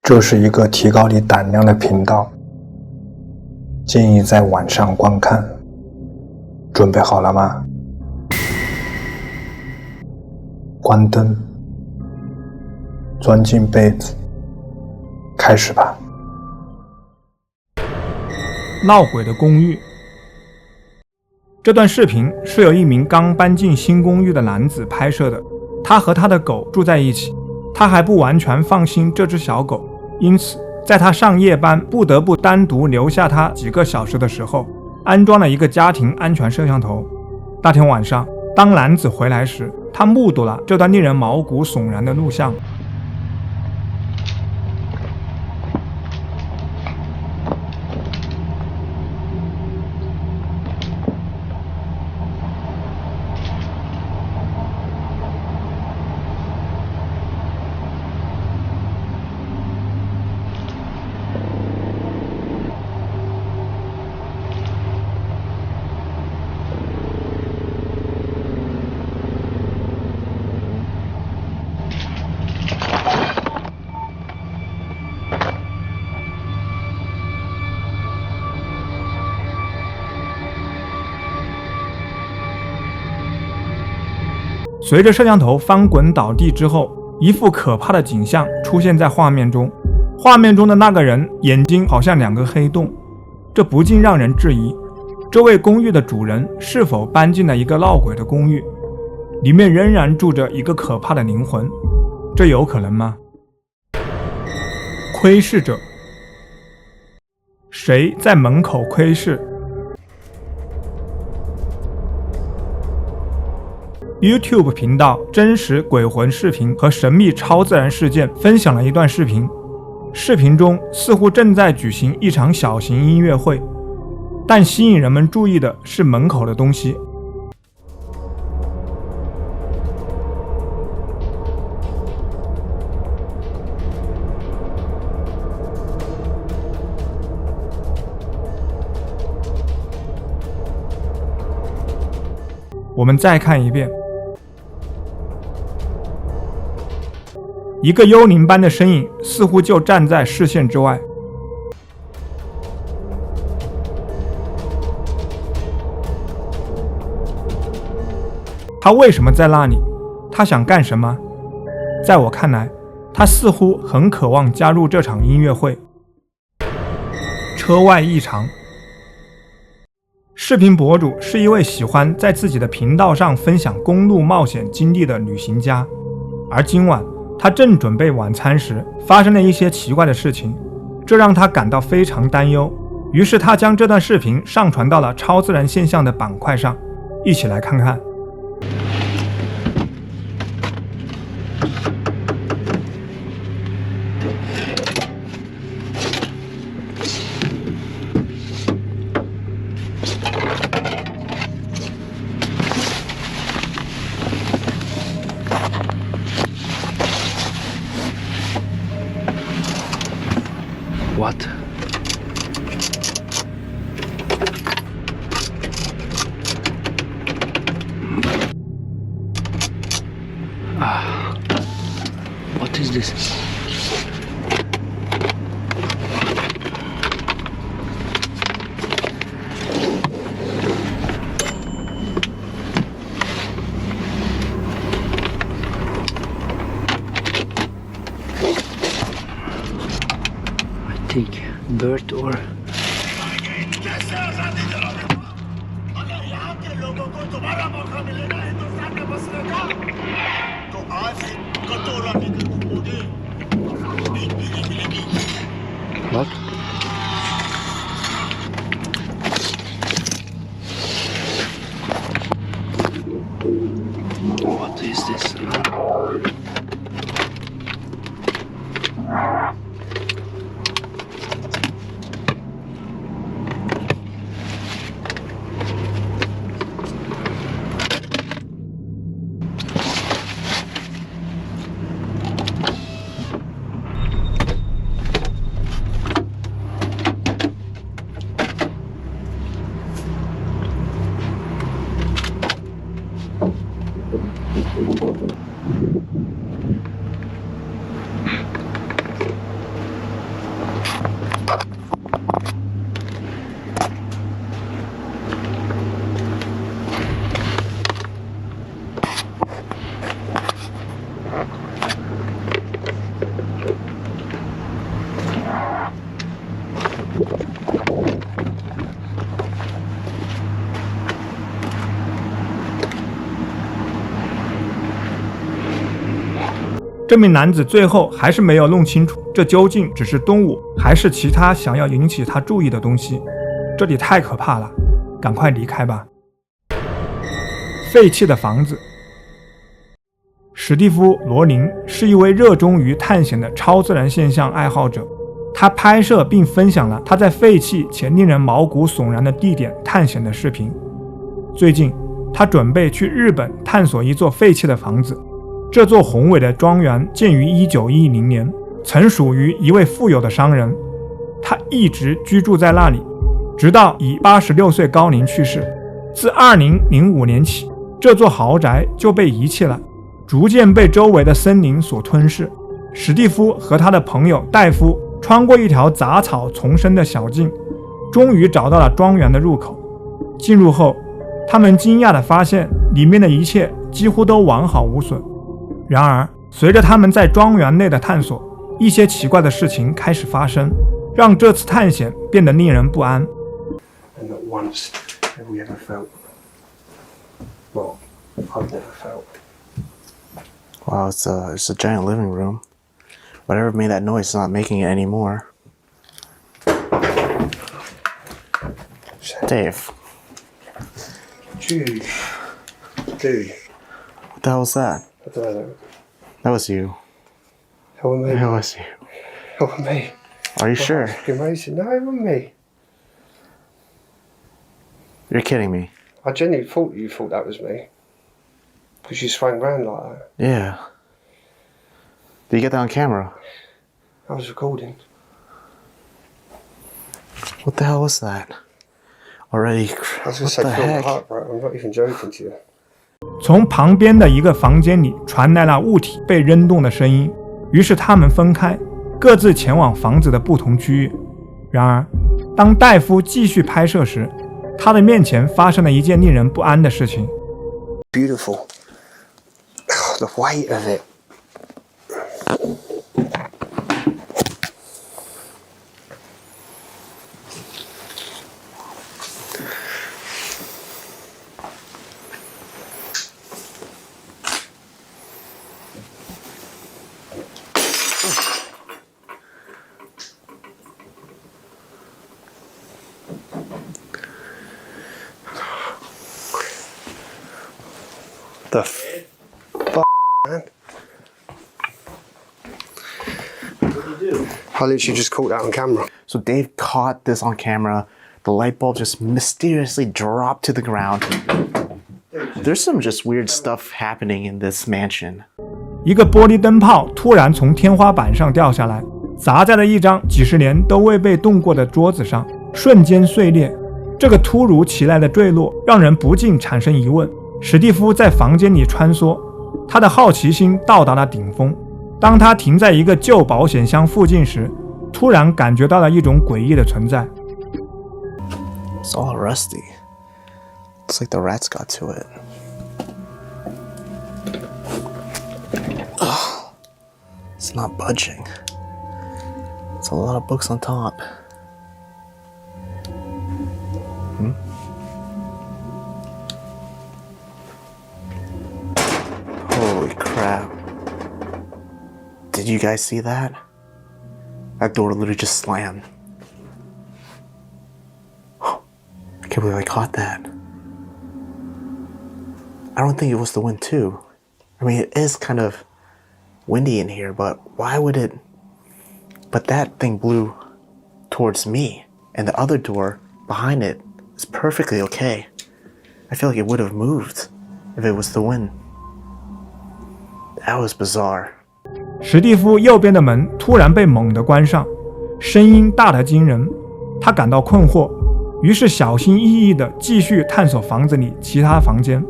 这是一个提高你胆量的频道，建议在晚上观看。准备好了吗？关灯，钻进被子，开始吧。闹鬼的公寓。这段视频是由一名刚搬进新公寓的男子拍摄的，他和他的狗住在一起，他还不完全放心这只小狗，因此在他上夜班不得不单独留下他几个小时的时候，安装了一个家庭安全摄像头。那天晚上，当男子回来时，他目睹了这段令人毛骨悚然的录像。随着摄像头翻滚倒地之后，一幅可怕的景象出现在画面中。画面中的那个人眼睛好像两个黑洞，这不禁让人质疑，这位公寓的主人是否搬进了一个闹鬼的公寓，里面仍然住着一个可怕的灵魂，这有可能吗？窥视者，谁在门口窥视？YouTube 频道真实鬼魂视频和神秘超自然事件分享了一段视频，视频中似乎正在举行一场小型音乐会，但吸引人们注意的是门口的东西。我们再看一遍，一个幽灵般的身影似乎就站在视线之外。他为什么在那里？他想干什么？在我看来，他似乎很渴望加入这场音乐会。车外异常。视频博主是一位喜欢在自己的频道上分享公路冒险经历的旅行家，而今晚他正准备晚餐时，发生了一些奇怪的事情，这让他感到非常担忧。于是他将这段视频上传到了超自然现象的板块上，一起来看看。What? What is this? Take bird or what? What is this? 这名男子最后还是没有弄清楚，这究竟只是动物，还是其他想要引起他注意的东西。这里太可怕了，赶快离开吧。废弃的房子。史蒂夫·罗林是一位热衷于探险的超自然现象爱好者，他拍摄并分享了他在废弃且令人毛骨悚然的地点探险的视频。最近，他准备去日本探索一座废弃的房子。这座宏伟的庄园建于1910年，曾属于一位富有的商人，他一直居住在那里，直到以86岁高龄去世。自2005年起，这座豪宅就被遗弃了，逐渐被周围的森林所吞噬。史蒂夫和他的朋友戴夫穿过一条杂草丛生的小径，终于找到了庄园的入口。进入后，他们惊讶地发现里面的一切几乎都完好无损。然而，随着他们在庄园内的探索，一些奇怪的事情开始发生，让这次探险变得令人不安。 And not once have we ever felt, well, I've never felt. Wow, it's a giant living room. Whatever made that noise is not making it anymore. Dave. Dude. Dude. What the hell was that? I don't know. That was you. Help me. That was you. Help me. Are you sure? Fucking racing. No, help me. You're kidding me. I genuinely thought you thought that was me. Because you swung round like that. Yeah. Did you get that on camera? I was recording. What the hell was that? Already. I was going to What say, the feel my heck? heart, bro. I'm not even joking to you. 从旁边的一个房间里传来了物体被扔动的声音，于是他们分开，各自前往房子的不同区域。然而，当戴夫继续拍摄时，他的面前发生了一件令人不安的事情。 Beautiful. The weight of it. The fuck, man? What did you do? I literally just caught that on camera. So Dave caught this on camera. The light bulb just mysteriously dropped to the ground. There's some just weird stuff happening in this mansion. 一个玻璃灯泡突然从天花板上掉下来，砸在了一张几十年都未被动过的桌子上，瞬间碎裂。这个突如其来的坠落让人不禁产生疑问。史蒂夫在房间里穿梭，他的好奇心到达了顶峰。当他停在一个旧保险箱附近时，突然感觉到了一种诡异的存在。 It's all rusty. Looks like the rats got to it. Ugh. It's not budging. It's a lot of books on top. Holy crap. Did you guys see that? That door literally just slammed. I can't believe I caught that. I don't think it was the wind too. I mean, it is kind of windy in here, but why would it... But that thing blew towards me, and the other door behind it is perfectly okay. I feel like it would have moved if it was the wind. That was bizarre. 史蒂夫右边的门突然被猛地关上，声音大得惊人，他感到困惑，于是小心翼翼地继续探索房子里其他房间。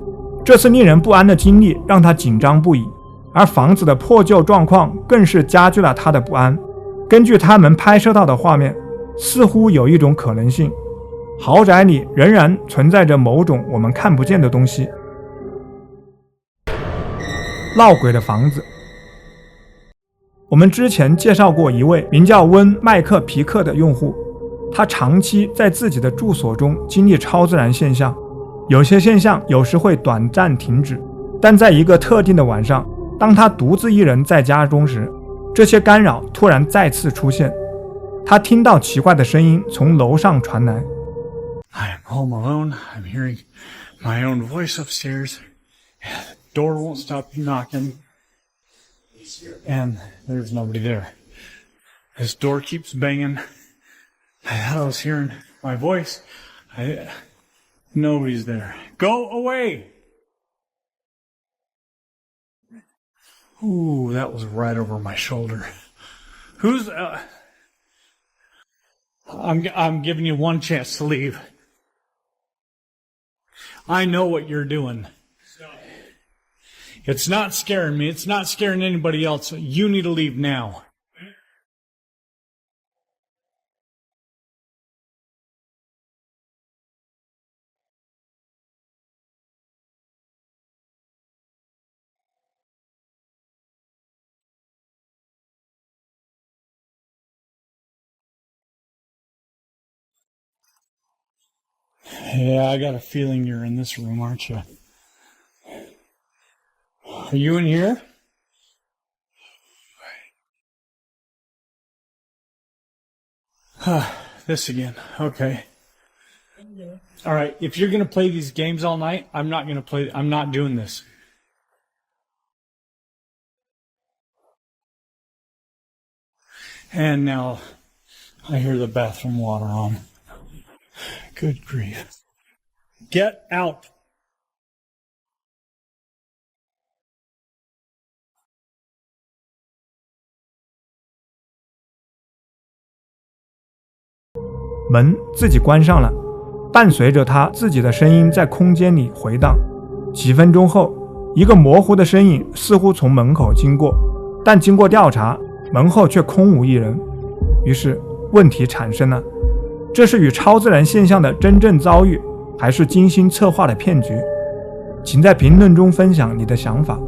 这次令人不安的经历让他紧张不已，而房子的破旧状况更是加剧了他的不安。根据他们拍摄到的画面，似乎有一种可能性，豪宅里仍然存在着某种我们看不见的东西。闹鬼的房子。我们之前介绍过一位名叫温·麦克皮克的用户，他长期在自己的住所中经历超自然现象，有些现象有时会短暂停止，但在一个特定的晚上，当他独自一人在家中时，这些干扰突然再次出现。他听到奇怪的声音从楼上传来。 I am home alone. I'm hearing my own voice upstairs. The door won't stop knocking. And there's nobody there. This door keeps banging. I thought I was hearing my voice. Nobody's there. Go away! Ooh, that was right over my shoulder. Who's... I'm giving you one chance to leave. I know what you're doing. It's not scaring me. It's not scaring anybody else. You need to leave now. Yeah, I got a feeling you're in this room, aren't you? Are you in here? This again. Okay. All right. If you're going to play these games all night, I'm not going to play. I'm not doing this. And now I hear the bathroom water on. Good grief. Get out. 门自己关上了，伴随着他自己的声音在空间里回荡。几分钟后，一个模糊的身影似乎从门口经过，但经过调查，门后却空无一人。于是问题产生了，这是与超自然现象的真正遭遇，还是精心策划的骗局？请在评论中分享你的想法。